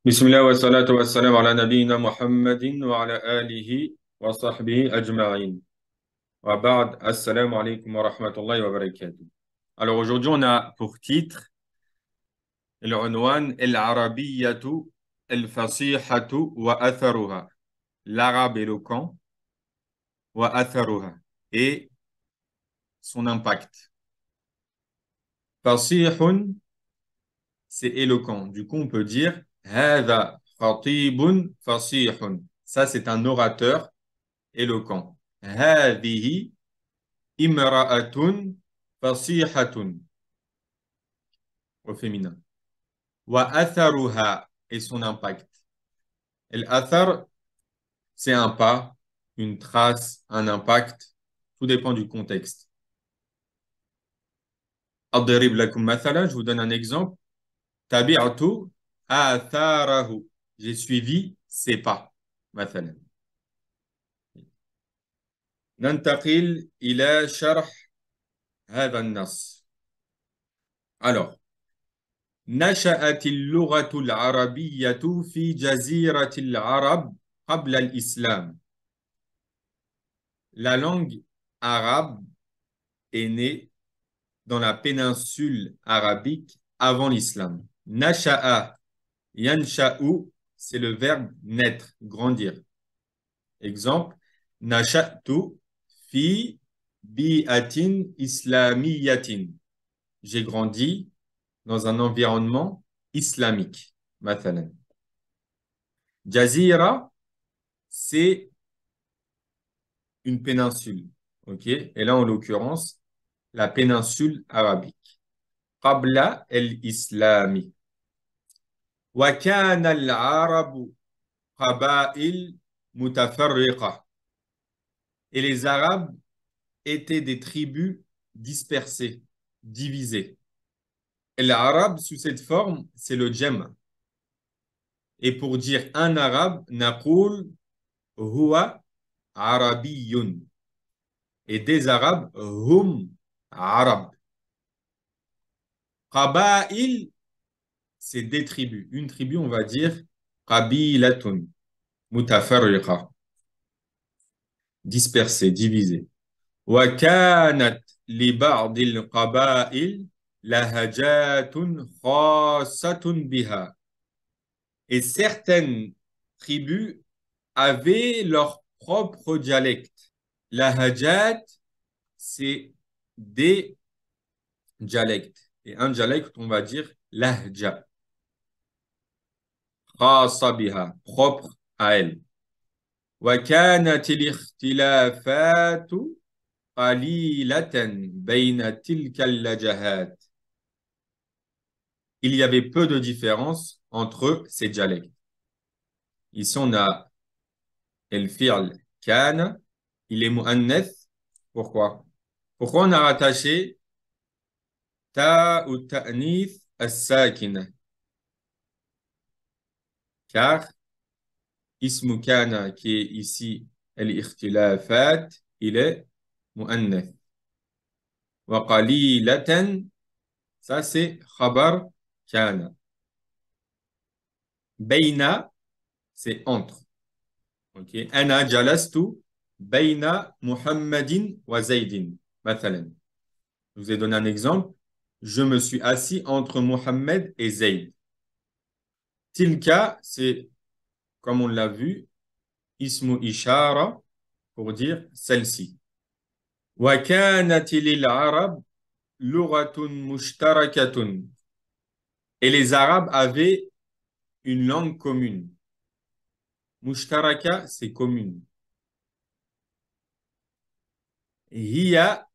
بسم الله والصلاة والسلام على نبينا محمد وعلى آله وصحبه أجمعين. وبعد السلام عليكم ورحمة الله وبركاته. Alors aujourd'hui on a pour titre العنوان العربية الفصيحة وأثرها. L'arabe éloquent وأثرها et son impact. فصيح c'est éloquent. Du coup on peut dire هذا خطيب فصيح. Ça c'est un orateur éloquent. هذه امرأة فصيحة au féminin. وأثرها et son impact. L'athar, c'est un pas, une trace, un impact. Tout dépend du contexte. أضرب لكم مثلا, je vous donne un exemple. تبعت آثاره. J'ai suivi ses pas. مثلا. ننتقل إلى شرح هذا النص. Alors, نشأت اللغة العربية في جزيرة العرب قبل الإسلام. La langue arabe est née dans la péninsule arabique avant l'islam. Nasha'a, yansha'u, c'est le verbe naître, grandir. Exemple, nasha'tu fi bi'atin islamiyatin. J'ai grandi dans un environnement islamique. Mathalan. Jazira, c'est une péninsule. Ok? Et là, en l'occurrence, la péninsule arabique. Qabla el-Islami. وكان العرب قبائل متفرقة. Et les Arabes étaient des tribus dispersées, divisées. Et l'arabe, sous cette forme, c'est le djem. Et pour dire un arabe, naqul huwa arabiyyun. Et des arabes, hum arab. Qaba'il, c'est des tribus. Une tribu, on va dire qabilatun, mutafarriqa, dispersée, divisée. Wa kanat li ba'dil qaba'il lahajatun khassatun biha. Et certaines tribus avaient leur propre dialecte. Lahajat, c'est des dialectes. Et un dialecte, on va dire lahja. Khassa biha, propre à elle. وكانت الاختلافات قليلة بين تلك اللهجات. Il y avait peu de différence entre ces dialectes. Ici, on a el fi'l kana, il est mu'annath. Pourquoi? Pourquoi on a rattaché ta ou ta'nith as-sakina? Car ismu kana, qui est ici al-ikhtilafat, il est mu'annath. Wa qalilatan, ça c'est khabar kana. Bayna, c'est entre. Ok. Ana jalastu bayna Muhammadin wa Zaydin. Mathalan. Je vous ai donné un exemple. Je me suis assis entre Muhammad et Zayd. Tilka, c'est, comme on l'a vu, ismu ishara, pour dire celle-ci. Wa kanat lil arab lughatun mushtarakatun. Et les Arabes avaient une langue commune. Mushtaraka, c'est commune. Hiya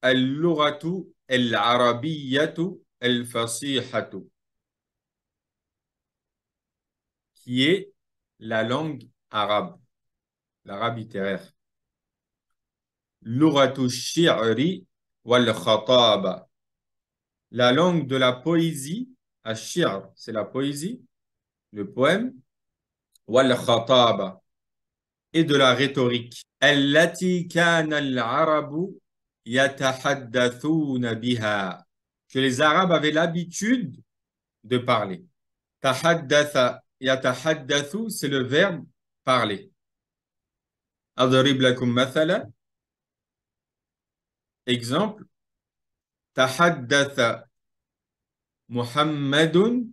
al-lughatu al-arabiyyatu al-fasihatu, qui est la langue arabe, l'arabe littéraire. Lughatu shi'ri wal khataba, la langue de la poésie, ash-shi'r, c'est la poésie, le poème, wal khataba, et de la rhétorique. Allati kana al-arabu yatahaddathuna biha, que les Arabes avaient l'habitude de parler. Tahaddatha, yatahaddathu, c'est le verbe parler. أضرب لكم مثلا. Exemple, تحدث محمد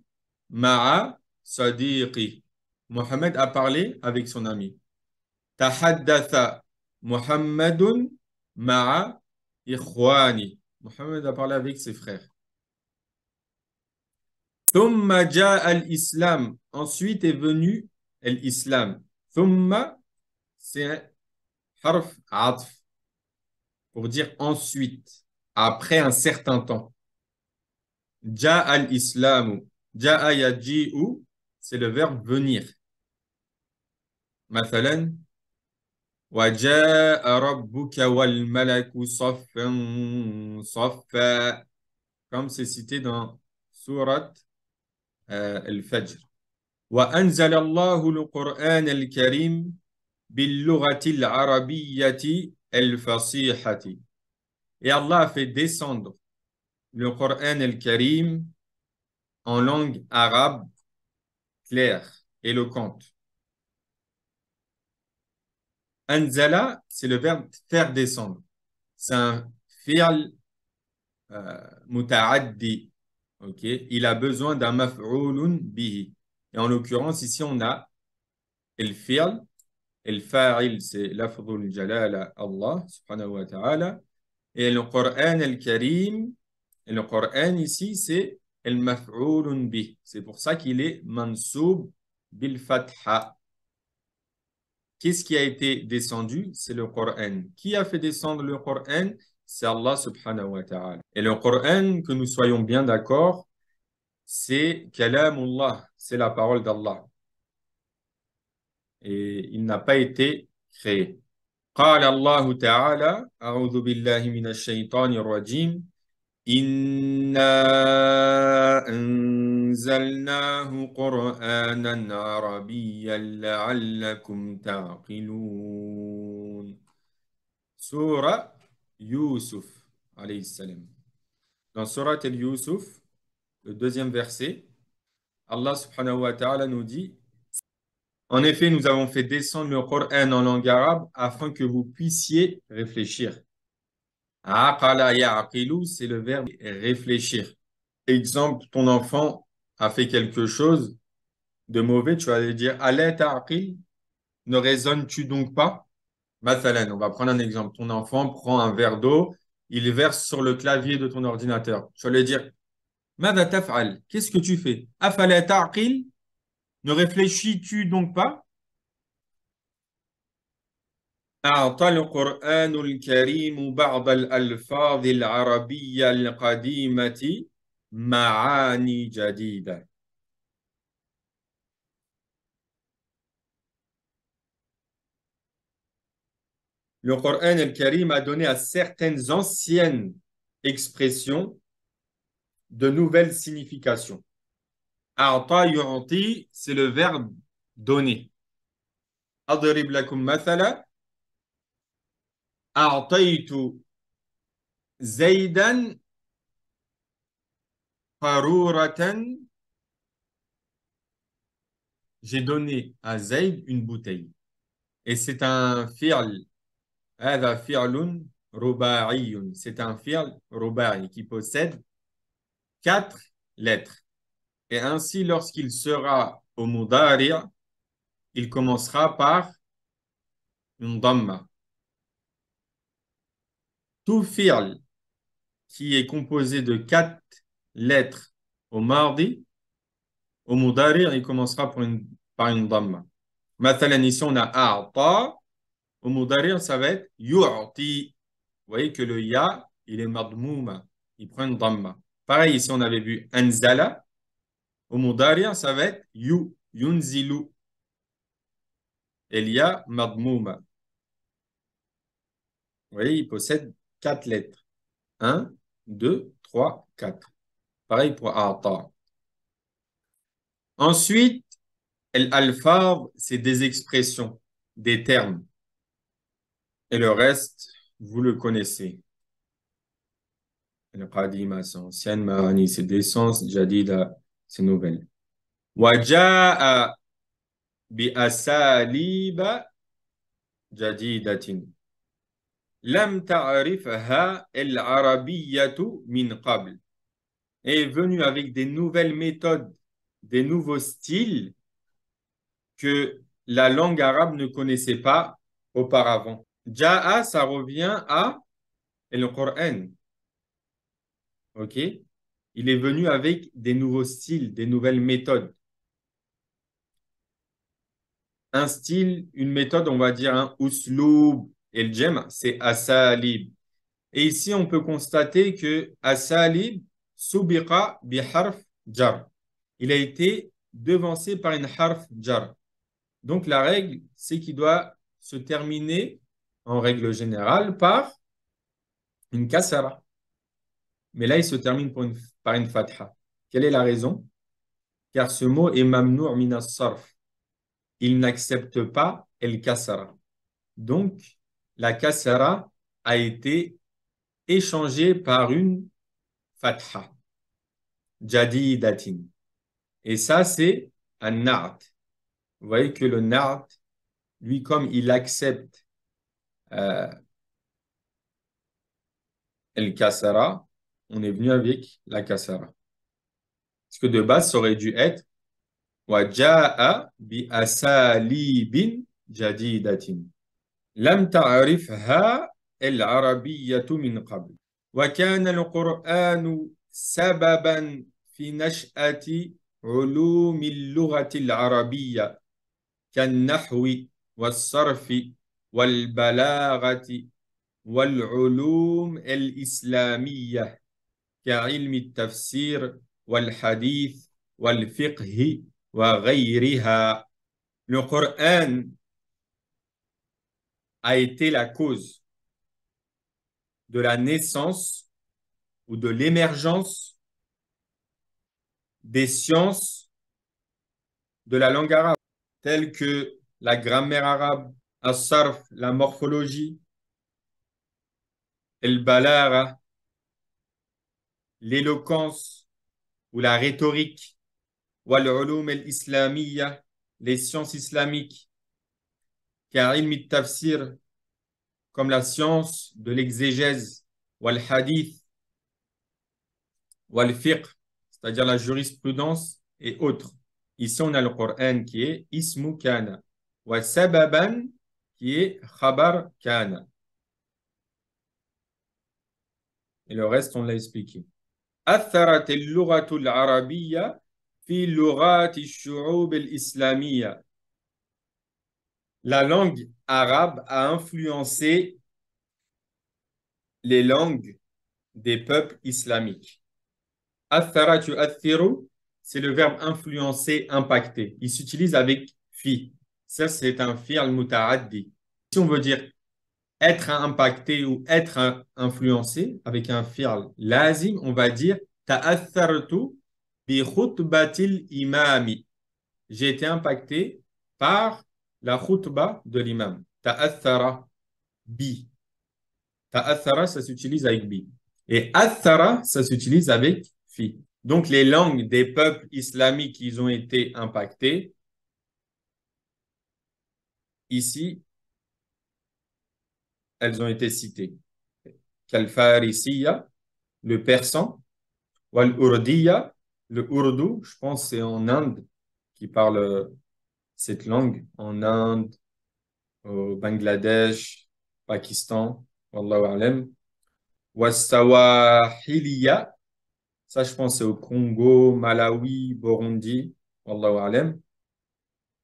مع صديقي. Mohamed a parlé avec son ami. تحدث محمد مع إخواني. Mohamed a parlé avec ses frères. ثم جاء الإسلام. Ensuite est venu l'islam. ثم, c'est harf atf pour dire ensuite, après un certain temps. جاء الإسلام. جاء يجيء, c'est le verbe venir. مثلا وجاء ربك والملك صفا صفا, comme c'est cité dans sourate Al-Fajr. وأنزل الله القرآن الكريم باللغة العربية الفصيحة. Et Allah a fait descendre le Coran al-Karim en langue arabe claire, éloquente. Anzala, c'est le verbe faire descendre. C'est un fi'l muta'addi. Ok, il a besoin d'un maf'ulun bihi. Et en l'occurrence, ici, on a le fi'l. Le fa'il, c'est lafdhul jalala Allah, subhanahu wa ta'ala. Et le Coran al-Karim, le Coran ici, c'est le maf'ulun bih. C'est pour ça qu'il est mansoub bil fatha. Qu'est-ce qui a été descendu? C'est le Coran. Qui a fait descendre le Coran? C'est Allah subhanahu wa ta'ala. Et le Coran, que nous soyons bien d'accord, c'est kalamullah, c'est la parole d'Allah. Et il n'a pas été créé. قال الله تعالى أعوذ بالله من الشيطان الرجيم إنا أنزلناه قرآنا عربيا لعلكم تعقلون. Surah Yusuf alayhi salam. Dans Surah Al-Yusuf, le deuxième verset, Allah subhanahu wa ta'ala nous dit: en effet, nous avons fait descendre le Coran en langue arabe afin que vous puissiez réfléchir. Aqala ya'qilu, c'est le verbe réfléchir. Exemple, ton enfant a fait quelque chose de mauvais, tu vas lui dire ala ta'qil, ne raisonnes-tu donc pas? Mathalan, on va prendre un exemple. Ton enfant prend un verre d'eau, il verse sur le clavier de ton ordinateur. Tu vas lui dire Mada taf'al, qu'est-ce que tu fais? Afala ta'qil, ne réfléchis-tu donc pas? أعطى القرآن الكريم بعض الألفاظ العربية القديمة معاني جديدة. Le Coran al-Karim a donné à certaines anciennes expressions de nouvelles significations. أعطى يعطي, c'est le verbe donner. أضرب لكم مثلا أعطيت زيدا قارورة. J'ai donné à Zayd une bouteille. Et c'est un fi'l. هذا فعل رباعي. C'est un fi'l ruba'i qui possède 4 lettres. Et ainsi, lorsqu'il sera au mudari', il commencera par une dhamma. Tout fi'l qui est composé de 4 lettres au mardi, au mudari', il commencera par une dhamma. Mathalan, ici, on a a'ta. Au mudari', ça va être yu'ti. Vous voyez que le ya, il est madmouma. Il prend une dhamma. Pareil, ici, on avait vu anzala. Au mudari', ça va être yunzilu. Et il y a madmouma. Vous voyez, il possède 4 lettres. Un, 2, 3, 4. Pareil pour a'ta. Ensuite, al-alfaz, c'est des expressions, des termes. Et le reste, vous le connaissez. Le qadima, c'est ancienne, ma'ani, c'est d'essence, jadida, c'est nouvelle. وجاء بأساليب جديدة لم تعرفها العربية من قبل. Et est venu avec des nouvelles méthodes, des nouveaux styles que la langue arabe ne connaissait pas auparavant. Ja'a, ça revient à le Coran. OK? Il est venu avec des nouveaux styles, des nouvelles méthodes. Un style, une méthode, on va dire un usloub. Et le jem, c'est asalib. Et ici, on peut constater que asalib subiqa bi harf jar. Il a été devancé par une harf jar. Donc, la règle, c'est qu'il doit se terminer, en règle générale, par une kasara. Mais là, il se termine par une fatha. Quelle est la raison? Car ce mot est mamnou' min as-sarf. Il n'accepte pas el kasara. Donc, la kasara a été échangée par une fatha. Jadidatin. Et ça, c'est un na'at. Vous voyez que le na'at, lui, comme il accepte euh, el kasara, on est venu avec la kasara. Parce que de base, ça aurait dû être وجاء بأساليب جديدة لم تعرفها العربية من قبل وكان القرآن سببا في نشأة علوم اللغة العربية كالنحو والصرف والبلاغة والعلوم الإسلامية كعلم التفسير والحديث والفقه وغيرها. Le Coran a été la cause de la naissance ou de l'émergence des sciences de la langue arabe, telles que la grammaire arabe, as-sarf, la morphologie, el balagha, l'éloquence ou la rhétorique, wal-ulum al-islamiyya, les sciences islamiques, ka'ilm al-tafsir, comme la science de l'exégèse, wal-hadith, wal-fiqh, c'est-à-dire la jurisprudence et autres. Ici, on a le Coran qui est ismu kana, wa sababan qui est khabar kana. Et le reste, on l'a expliqué. أثرت اللغة العربية في لغات الشعوب الإسلامية. La langue arabe a influencé les langues des peuples islamiques. Athara tu'athiru, c'est le verbe influencer, impacter. Il s'utilise avec fi. Ça, c'est un fi'l muta'addi. Si on veut dire être impacté ou être influencé avec un fi'l lazim, on va dire ta'athartu bi khutbatil imami. J'ai été impacté par la khutba de l'imam. Ta'athara bi. Ta'athara, ça s'utilise avec bi. Et athara, ça s'utilise avec fi. Donc, les langues des peuples islamiques qui ont été impactées, ici, elles ont été citées. Kal-Farisiya, le persan, wal-Urdiya, le Urdu, je pense que c'est en Inde qui parle cette langue, en Inde, au Bangladesh, Pakistan, wallahu a'lam. Wassawahiliya, ça je pense c'est au Congo, Malawi, Burundi, wallahu a'lam.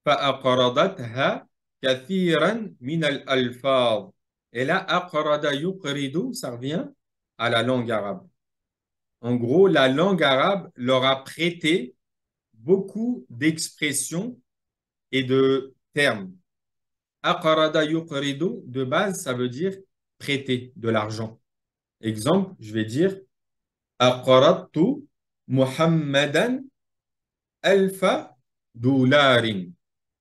فأقرضتها كثيرا من الألفاظ. Et là, aqrada yuqridu, ça revient à la langue arabe. En gros, la langue arabe leur a prêté beaucoup d'expressions et de termes. Aqrada yuqridu, de base, ça veut dire prêter de l'argent. Exemple, je vais dire aqradtu Muhammadan alfa dollarin.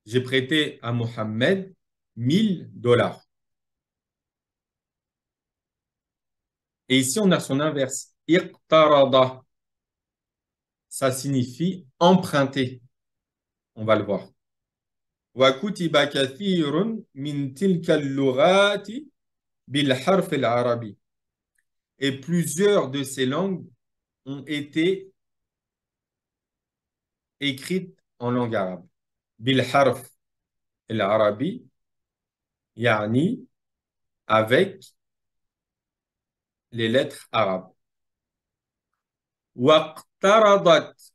J'ai prêté à Mohammed 1000 $. Et ici, on a son inverse. Iqtarada. Ça signifie emprunter. On va le voir. وكتب كثير من تلك اللغات بالحرف العربي. Et plusieurs de ces langues ont été écrites en langue arabe. بالحرف العربي يعني avec les lettres arabes. واقترضت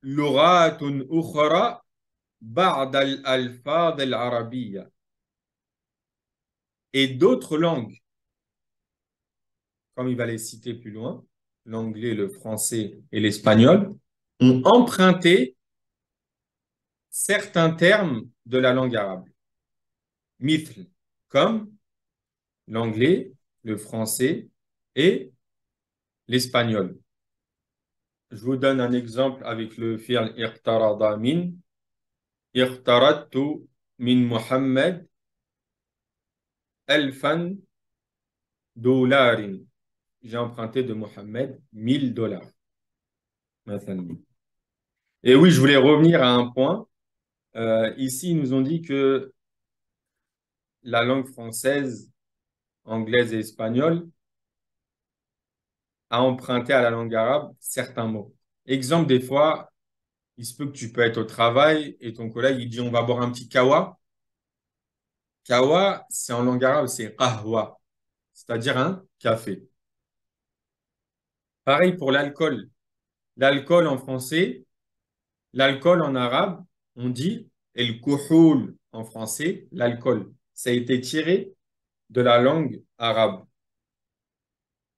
لغات أخرى بعض الألفاظ العربية. Et d'autres langues, comme il va les citer plus loin, l'anglais, le français et l'espagnol, ont emprunté certains termes de la langue arabe. Mithl, comme l'anglais, le français et l'espagnol. Je vous donne un exemple avec le fi'l iqtarada min. Iqtaradtu min Muhammad alfan dolarin. J'ai emprunté de Mohammed 1000 $. Et oui, je voulais revenir à un point. Ici, ils nous ont dit que la langue française, anglaise et espagnole a emprunté à la langue arabe certains mots. Exemple, des fois, il se peut que tu peux être au travail et ton collègue, il dit, on va boire un petit kawa. Kawa, c'est en langue arabe, c'est qahwa, c'est-à-dire un café. Pareil pour l'alcool. L'alcool en français, l'alcool en arabe, on dit el kuhul en français, l'alcool. Ça a été tiré de la langue arabe.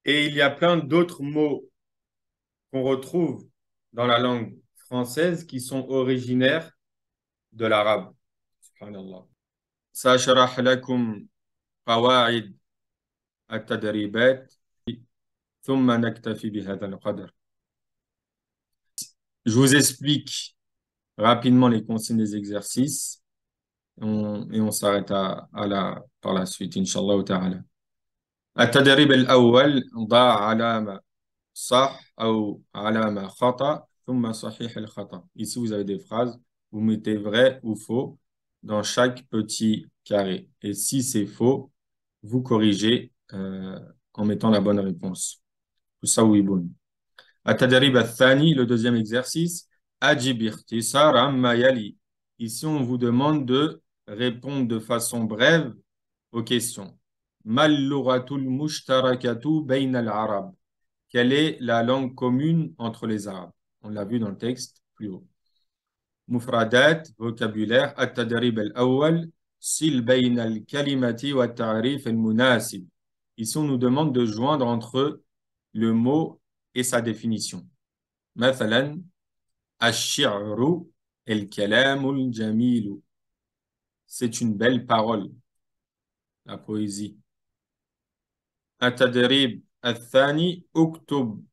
Et il y a plein d'autres mots qu'on retrouve dans la langue française qui sont originaires de l'arabe. Subhanallah. سأشرح لكم قواعد التدريبات ثم نكتفي بهذا القدر. Je vous explique rapidement les consignes des exercices et on s'arrête par la suite, Inch'Allah ta'ala. التدريب الأول ضع علامة صح أو علامة خطأ ثم صحيح الخطأ. Ici, vous avez des phrases, vous mettez vrai ou faux dans chaque petit carré. Et si c'est faux, vous corrigez en mettant la bonne réponse. تسويبون. التدريب الثاني, le deuxième exercice, أجب اختصار عما يلي. Ici, on vous demande de répondre de façon brève aux questions. ما اللغة المشتركة بين العرب. Quelle est la langue commune entre les Arabes? On l'a vu dans le texte plus haut. مفردات, vocabulaire. التدريب الأول صل بين الكلمة والتعريف المناسب. Ici, on nous demande de joindre entre le mot et sa définition. مثلا الشعر الكلام الجميل. C'est une belle parole, la poésie. التدريب الثاني اكتب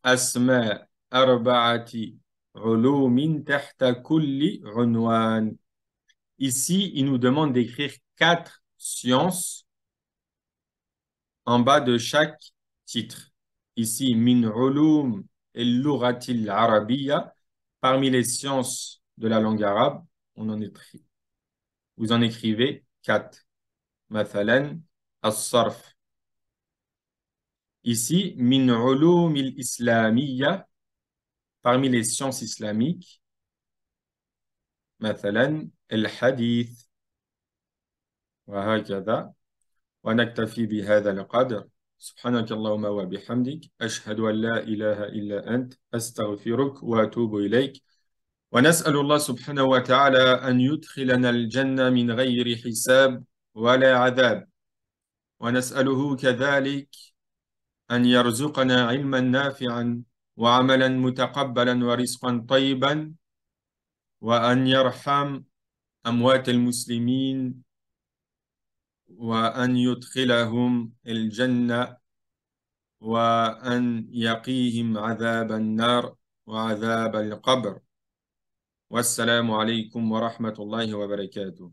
أسماء 4 علوم تحت كل عنوان. Ici, il nous demande d'écrire 4 sciences en bas de chaque titre. Ici, min ulum al-lughati al-arabiyya, parmi les sciences de la langue arabe, vous en écrivez 4. مثلا الصرف. Ici, min ulum al-islamiyya, parmi les sciences islamiques, مثلا الحديث. وهكذا. ونكتفي بهذا القدر. سبحانك اللهم وبحمدك أشهد أن لا إله إلا أنت أستغفرك وأتوب إليك. ونسأل الله سبحانه وتعالى أن يدخلنا الجنة من غير حساب ولا عذاب. ونسأله كذلك أن يرزقنا علما نافعا وعملا متقبلا ورزقا طيبا وأن يرحم أموات المسلمين وأن يدخلهم الجنة وأن يقيهم عذاب النار وعذاب القبر. والسلام عليكم ورحمة الله وبركاته.